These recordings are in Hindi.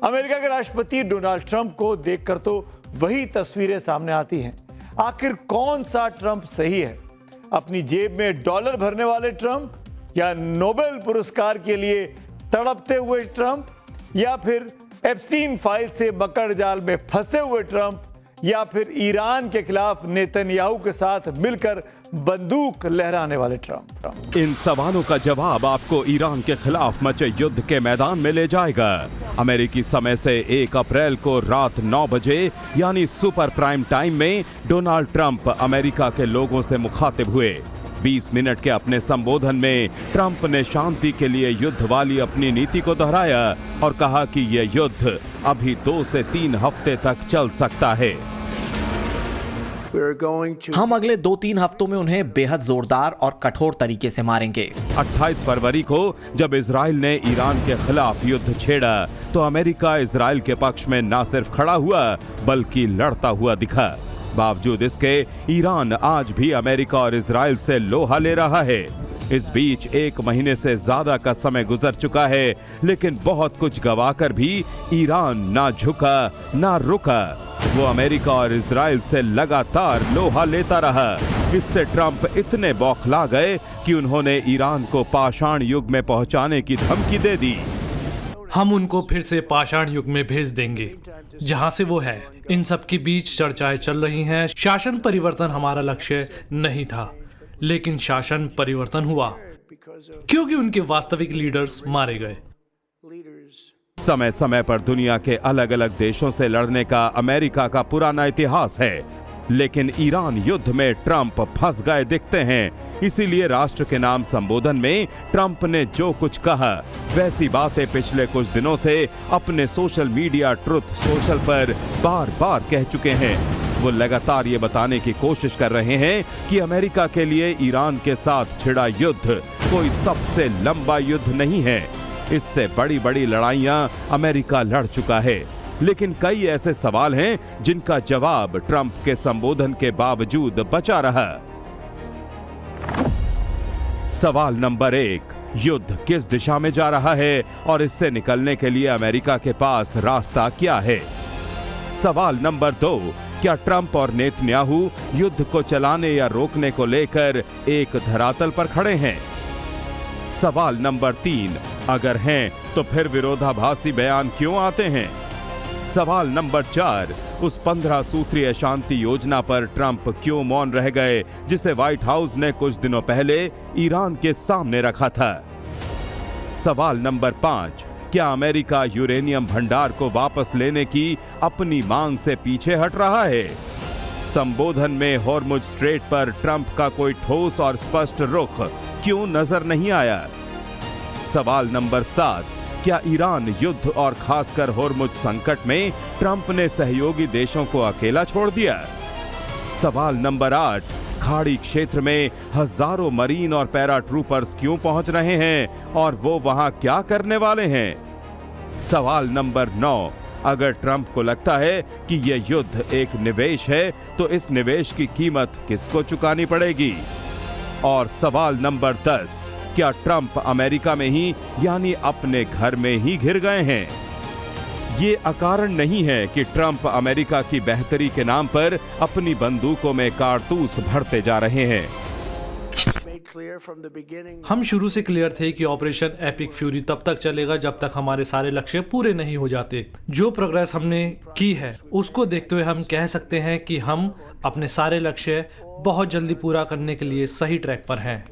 अमेरिका के राष्ट्रपति डोनाल्ड ट्रंप को देखकर तो वही तस्वीरें सामने आती हैं। आखिर कौन सा ट्रंप सही है? अपनी जेब में डॉलर भरने वाले ट्रंप, या नोबेल पुरस्कार के लिए तड़पते हुए ट्रंप, या फिर एप्स्टीन फाइल से मकड़ जाल में फंसे हुए ट्रंप, या फिर ईरान के खिलाफ नेतन्याहू के साथ मिलकर बंदूक लहराने वाले ट्रंप? इन सवालों का जवाब आपको ईरान के खिलाफ मचे युद्ध के मैदान में ले जाएगा। अमेरिकी समय से 1 अप्रैल को रात 9 बजे यानी सुपर प्राइम टाइम में डोनाल्ड ट्रंप अमेरिका के लोगों से मुखातिब हुए। 20 मिनट के अपने संबोधन में ट्रंप ने शांति के लिए युद्ध वाली अपनी नीति को दोहराया और कहा कि यह युद्ध अभी 2 से 3 हफ्ते तक चल सकता है। हम अगले 2-3 हफ्तों में उन्हें बेहद जोरदार और कठोर तरीके से मारेंगे। 28 फरवरी को जब इजराइल ने ईरान के खिलाफ युद्ध छेड़ा तो अमेरिका इजराइल के पक्ष में न सिर्फ खड़ा हुआ बल्कि लड़ता हुआ दिखा। बावजूद इसके ईरान आज भी अमेरिका और इजराइल से लोहा ले रहा है। इस बीच 1 महीने से ज्यादा का समय गुजर चुका है, लेकिन बहुत कुछ गवाकर भी ईरान ना झुका ना रुका। वो अमेरिका और इजराइल से लगातार लोहा लेता रहा। इससे ट्रंप इतने बौखला गए कि उन्होंने ईरान को पाषाण युग में पहुंचाने की धमकी दे दी। हम उनको फिर से पाषाण युग में भेज देंगे जहां से वो है। इन सब के बीच चर्चाएं चल रही हैं। शासन परिवर्तन हमारा लक्ष्य नहीं था, लेकिन शासन परिवर्तन हुआ क्योंकि उनके वास्तविक लीडर्स मारे गए। समय समय पर दुनिया के अलग अलग देशों से लड़ने का अमेरिका का पुराना इतिहास है, लेकिन ईरान युद्ध में ट्रंप फंस गए दिखते हैं। इसीलिए राष्ट्र के नाम संबोधन में ट्रंप ने जो कुछ कहा वैसी बातें पिछले कुछ दिनों से अपने सोशल मीडिया ट्रुथ सोशल पर बार बार कह चुके हैं। वो लगातार ये बताने की कोशिश कर रहे हैं कि अमेरिका के लिए ईरान के साथ छिड़ा युद्ध कोई सबसे लंबा युद्ध नहीं है। इससे बड़ी बड़ी लड़ाइयां अमेरिका लड़ चुका है, लेकिन कई ऐसे सवाल हैं जिनका जवाब ट्रंप के संबोधन के बावजूद बचा रहा। सवाल नंबर 1, युद्ध किस दिशा में जा रहा है और इससे निकलने के लिए अमेरिका के पास रास्ता क्या है? सवाल नंबर 2, क्या ट्रंप और नेतन्याहू युद्ध को चलाने या रोकने को लेकर एक धरातल पर खड़े हैं? सवाल नंबर 3, अगर हैं तो फिर विरोधाभासी बयान क्यों आते हैं? सवाल नंबर 4, उस 15 सूत्रीय शांति योजना पर ट्रंप क्यों मौन रह गए जिसे व्हाइट हाउस ने कुछ दिनों पहले ईरान के सामने रखा था? सवाल नंबर 5, क्या अमेरिका यूरेनियम भंडार को वापस लेने की अपनी मांग से पीछे हट रहा है? संबोधन में हॉर्मुज स्ट्रेट पर ट्रंप का कोई ठोस और स्पष्ट रुख क्यों नजर नहीं आया? सवाल नंबर 7, क्या ईरान युद्ध और खासकर हॉर्मुज संकट में ट्रंप ने सहयोगी देशों को अकेला छोड़ दिया? सवाल नंबर 8, खाड़ी क्षेत्र में हजारों मरीन और पैरा ट्रूपर्स क्यों पहुंच रहे हैं और वो वहां क्या करने वाले हैं? सवाल नंबर 9, अगर ट्रंप को लगता है कि यह युद्ध एक निवेश है तो इस निवेश की कीमत किसको चुकानी पड़ेगी? और सवाल नंबर 10, क्या ट्रंप अमेरिका में ही यानी अपने घर में ही घिर गए हैं? ये अकारण नहीं है कि ट्रंप अमेरिका की बेहतरी के नाम पर अपनी बंदूकों में कारतूस भरते जा रहे हैं। हम शुरू से क्लियर थे कि ऑपरेशन एपिक फ्यूरी तब तक चलेगा जब तक हमारे सारे लक्ष्य पूरे नहीं हो जाते। जो प्रोग्रेस हमने की है उसको देखते हुए हम कह सकते हैं कि हम अपने सारे लक्ष्य बहुत जल्दी पूरा करने के लिए सही ट्रैक पर हैं।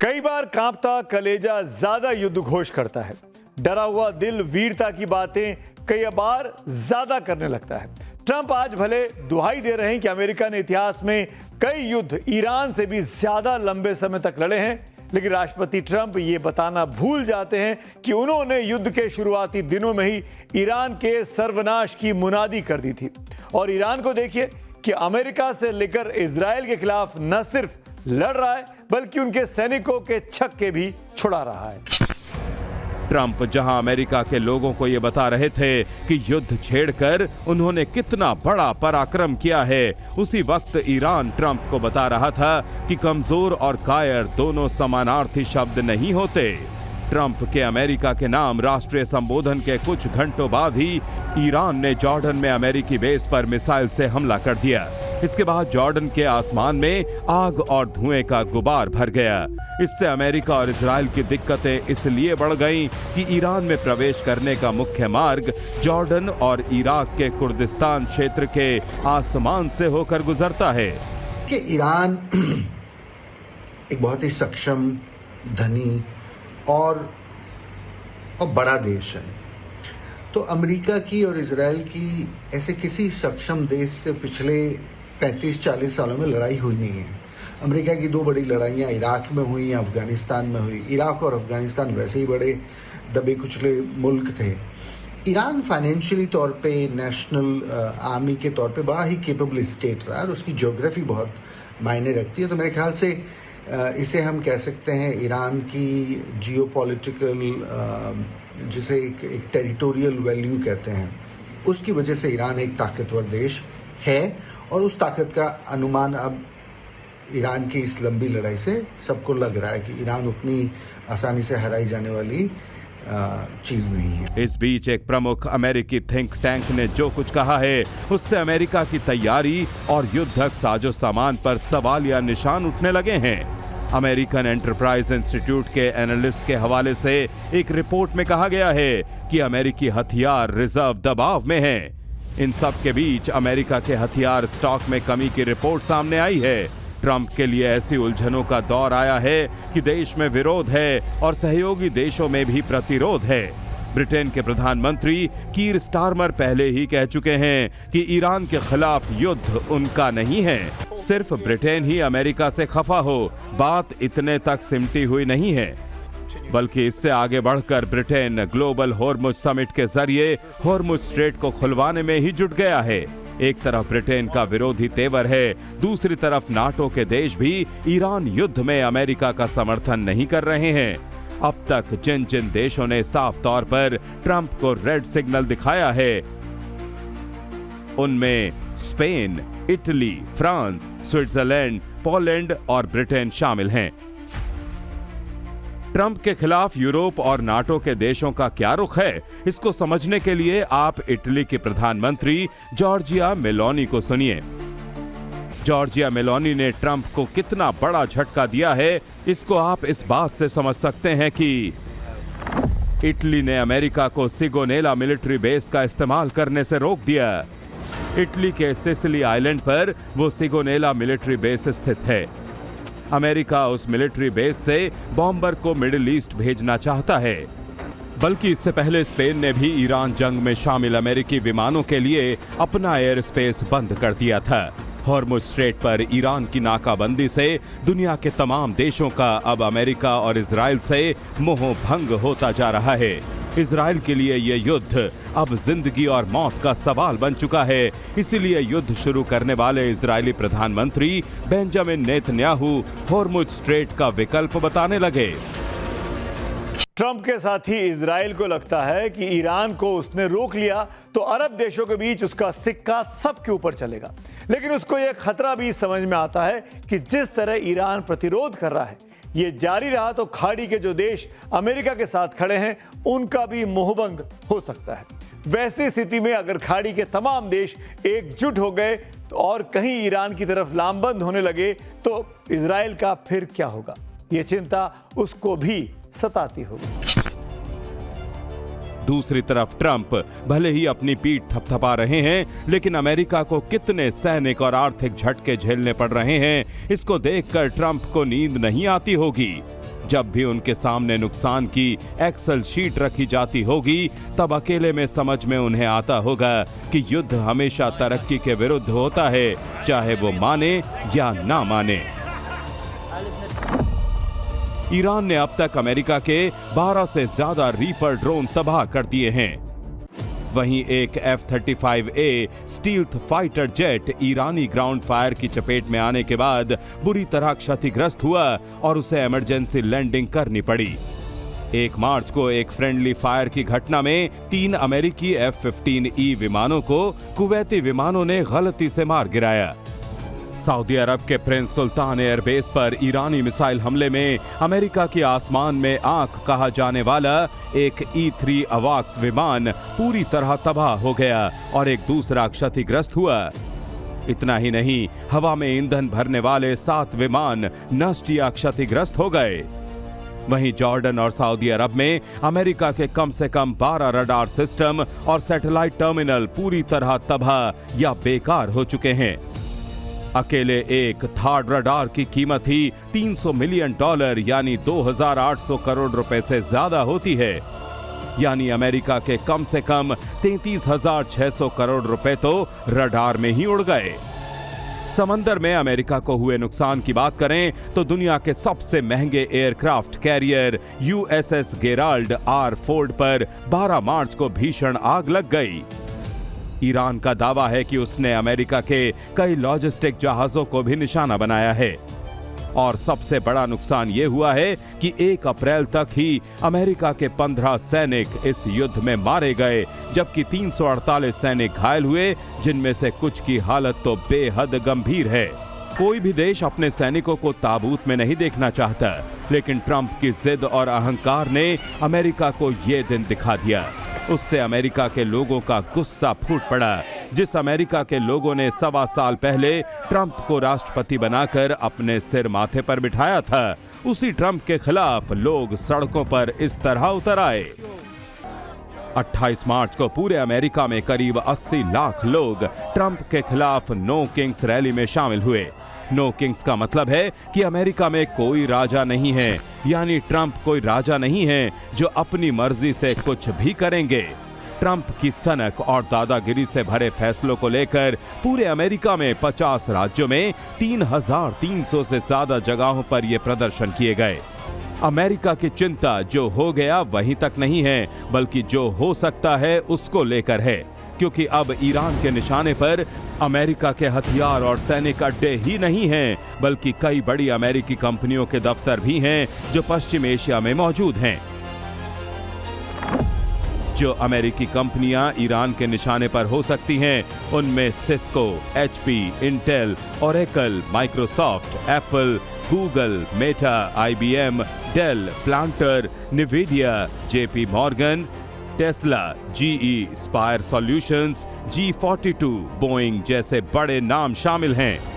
कई बार कांपता कलेजा ज्यादा युद्ध घोष करता है। डरा हुआ दिल वीरता की बातें कई बार ज्यादा करने लगता है। ट्रंप आज भले दुहाई दे रहे हैं कि अमेरिका ने इतिहास में कई युद्ध ईरान से भी ज्यादा लंबे समय तक लड़े हैं, लेकिन राष्ट्रपति ट्रंप ये बताना भूल जाते हैं कि उन्होंने युद्ध के शुरुआती दिनों में ही ईरान के सर्वनाश की मुनादी कर दी थी। और ईरान को देखिए कि अमेरिका से लेकर इजराइल के खिलाफ न सिर्फ लड़ रहा है बल्कि उनके सैनिकों के छक्के भी छुड़ा रहा है। ट्रंप जहां अमेरिका के लोगों को यह बता रहे थे कि युद्ध छेड़कर उन्होंने कितना बड़ा पराक्रम किया है, उसी वक्त ईरान ट्रंप को बता रहा था कि कमजोर और कायर दोनों समानार्थी शब्द नहीं होते। ट्रंप के अमेरिका के नाम राष्ट्रीय संबोधन के कुछ घंटों बाद ही ईरान ने जॉर्डन में अमेरिकी बेस पर मिसाइल से हमला कर दिया। इसके बाद जॉर्डन के आसमान में आग और धुएं का गुबार भर गया। इससे अमेरिका और इजराइल की दिक्कतें इसलिए बढ़ गईं कि ईरान में प्रवेश करने का मुख्य मार्ग जॉर्डन और इराक के कुर्दिस्तान क्षेत्र के आसमान से होकर गुजरता है। कि ईरान एक बहुत ही सक्षम, धनी और बड़ा देश है। तो अमेरिका की और इजराइल की ऐसे किसी सक्षम देश से पिछले 35-40 सालों में लड़ाई हुई नहीं है। अमेरिका की 2 बड़ी लड़ाइयाँ इराक में हुई, अफगानिस्तान में हुई। इराक और अफगानिस्तान वैसे ही बड़े दबे कुचले मुल्क थे। ईरान फाइनेंशियली तौर पे, नेशनल आर्मी के तौर पे बड़ा ही केपेबल स्टेट रहा और उसकी ज्योग्राफी बहुत मायने रखती है। तो मेरे ख्याल से इसे हम कह सकते हैं ईरान की जियोपॉलिटिकल, जिसे एक टेरिटोरियल वैल्यू कहते हैं, उसकी वजह से ईरान एक ताकतवर देश है। और उस ताकत का अनुमान अब ईरान की इस लंबी लड़ाई से सबको लग रहा है कि ईरान उतनी आसानी से हराई जाने वाली चीज नहीं है। इस बीच एक प्रमुख अमेरिकी थिंक टैंक ने जो कुछ कहा है उससे अमेरिका की तैयारी और युद्धक साजो सामान पर सवाल या निशान उठने लगे हैं। अमेरिकन एंटरप्राइज इंस्टीट्यूट के एनालिस्ट के हवाले से एक रिपोर्ट में कहा गया है कि अमेरिकी हथियार रिजर्व दबाव में हैं। इन सब के बीच अमेरिका के हथियार स्टॉक में कमी की रिपोर्ट सामने आई है। ट्रंप के लिए ऐसी उलझनों का दौर आया है कि देश में विरोध है और सहयोगी देशों में भी प्रतिरोध है। ब्रिटेन के प्रधानमंत्री कीर स्टारमर पहले ही कह चुके हैं कि ईरान के खिलाफ युद्ध उनका नहीं है, सिर्फ ब्रिटेन ही अमेरिका से खफा हो। बात इतने तक सिमटी हुई नहीं है, बल्कि इससे आगे बढ़कर ब्रिटेन ग्लोबल हॉर्मुज समिट के जरिए हॉर्मुज स्ट्रेट को खुलवाने में ही जुट गया है। एक तरफ ब्रिटेन का विरोधी तेवर है, दूसरी तरफ नाटो के देश भी ईरान युद्ध में अमेरिका का समर्थन नहीं कर रहे हैं। अब तक जिन जिन देशों ने साफ तौर पर ट्रंप को रेड सिग्नल दिखाया है, उनमें Spain, Italy, France, Switzerland, Poland और ब्रिटेन शामिल हैं। ट्रंप के खिलाफ यूरोप और नाटो के देशों का क्या रुख है, इसको समझने के लिए आप इटली के प्रधानमंत्री जॉर्जिया मेलोनी को सुनिए। जॉर्जिया मेलोनी ने ट्रंप को कितना बड़ा झटका दिया है, इसको आप इस बात से समझ सकते हैं कि इटली ने अमेरिका को सिगोनेला मिलिट्री बेस का इस्तेमाल करने से रोक दिया। इटली के सिसिली आइलैंड पर वो सिगोनेला मिलिट्री बेस स्थित है। अमेरिका उस मिलिट्री बेस से बॉम्बर को मिडिल ईस्ट भेजना चाहता है। बल्कि इससे पहले स्पेन ने भी ईरान जंग में शामिल अमेरिकी विमानों के लिए अपना एयर स्पेस बंद कर दिया था। हॉर्मुज स्ट्रेट पर ईरान की नाकाबंदी से दुनिया के तमाम देशों का अब अमेरिका और इजराइल से मोह भंग होता जा रहा है। इजराइल के लिए यह युद्ध अब जिंदगी और मौत का सवाल बन चुका है। इसीलिए युद्ध शुरू करने वाले इजरायली प्रधानमंत्री बेंजामिन नेतन्याहू हॉर्मुज स्ट्रेट का विकल्प बताने लगे। ट्रंप के साथी इजराइल को लगता है कि ईरान को उसने रोक लिया तो अरब देशों के बीच उसका सिक्का सबके ऊपर चलेगा। लेकिन उसको यह खतरा भी समझ में आता है कि जिस तरह ईरान प्रतिरोध कर रहा है, ये जारी रहा तो खाड़ी के जो देश अमेरिका के साथ खड़े हैं उनका भी मोहभंग हो सकता है। वैसी स्थिति में अगर खाड़ी के तमाम देश एकजुट हो गए तो और कहीं ईरान की तरफ लामबंद होने लगे तो इजराइल का फिर क्या होगा, ये चिंता उसको भी सताती होगी। दूसरी तरफ ट्रंप भले ही अपनी पीठ थपथपा रहे हैं, लेकिन अमेरिका को कितने सैनिक और आर्थिक झटके झेलने पड़ रहे हैं, इसको देखकर ट्रंप को नींद नहीं आती होगी। जब भी उनके सामने नुकसान की एक्सेल शीट रखी जाती होगी, तब अकेले में समझ में उन्हें आता होगा कि युद्ध हमेशा तरक्की के विरुद्ध होता है, चाहे वो माने या ना माने। ईरान ने अब तक अमेरिका के 12 से ज्यादा रीपर ड्रोन तबाह कर दिए हैं। वहीं एक F-35A स्टील्थ फाइटर जेट ईरानी ग्राउंड फायर की चपेट में आने के बाद बुरी तरह क्षतिग्रस्त हुआ और उसे इमरजेंसी लैंडिंग करनी पड़ी। 1 मार्च को एक फ्रेंडली फायर की घटना में 3 अमेरिकी F-15E विमानों को कुवैती विमानों ने गलती से मार गिराया। सऊदी अरब के प्रिंस सुल्तान एयरबेस पर ईरानी मिसाइल हमले में अमेरिका के आसमान में आंख कहा जाने वाला एक E-3 अवाक्स विमान पूरी तरह तबाह हो गया और एक दूसरा क्षतिग्रस्त हुआ। इतना ही नहीं, हवा में ईंधन भरने वाले 7 विमान नष्ट या क्षतिग्रस्त हो गए। वहीं जॉर्डन और सऊदी अरब में अमेरिका के कम से कम 12 रडार सिस्टम और सैटेलाइट टर्मिनल पूरी तरह तबाह या बेकार हो चुके हैं। अकेले एक थर्ड रडार की कीमत ही $300 मिलियन यानी 2,800 करोड़ रुपए से ज्यादा होती है। यानी अमेरिका के कम से कम 33,600 करोड़ रुपए तो रडार में ही उड़ गए। समंदर में अमेरिका को हुए नुकसान की बात करें तो दुनिया के सबसे महंगे aircraft carrier USS Gerald R. Ford पर 12 मार्च को भीषण आग लग गई। ईरान का दावा है कि उसने अमेरिका के कई लॉजिस्टिक जहाजों को भी निशाना बनाया है। और सबसे बड़ा नुकसान यह हुआ है कि 1 अप्रैल तक ही अमेरिका के 15 सैनिक इस युद्ध में मारे गए, जबकि 348 सैनिक घायल हुए, जिनमें से कुछ की हालत तो बेहद गंभीर है। कोई भी देश अपने सैनिकों को ताबूत में नहीं देखना चाहता, लेकिन ट्रंप की जिद और अहंकार ने अमेरिका को ये दिन दिखा दिया। उससे अमेरिका के लोगों का गुस्सा फूट पड़ा। जिस अमेरिका के लोगों ने 1.25 साल पहले ट्रंप को राष्ट्रपति बनाकर अपने सिर माथे पर बिठाया था, उसी ट्रंप के खिलाफ लोग सड़कों पर इस तरह उतर आए। 28 मार्च को पूरे अमेरिका में करीब 80 लाख लोग ट्रंप के खिलाफ नो किंग्स रैली में शामिल हुए। नो किंग्स का मतलब है कि अमेरिका में कोई राजा नहीं है, यानी ट्रंप कोई राजा नहीं है जो अपनी मर्जी से कुछ भी करेंगे। ट्रंप की सनक और दादागिरी से भरे फैसलों को लेकर पूरे अमेरिका में 50 राज्यों में 3,300 से ज्यादा जगहों पर यह प्रदर्शन किए गए। अमेरिका की चिंता जो हो गया वहीं तक नहीं है, बल्कि जो हो सकता है उसको लेकर है, क्योंकि अब ईरान के निशाने पर अमेरिका के हथियार और सैनिक अड्डे ही नहीं हैं, बल्कि कई बड़ी अमेरिकी कंपनियों के दफ्तर भी हैं जो पश्चिम एशिया में मौजूद हैं। जो अमेरिकी कंपनियां ईरान के निशाने पर हो सकती हैं, उनमें Cisco, HP, Intel, Oracle, Microsoft, Apple, Google, Meta, IBM, Dell, Palantir, Nvidia, JP Morgan, Tesla, GE, Spire Solutions, G42, Boeing जैसे बड़े नाम शामिल हैं।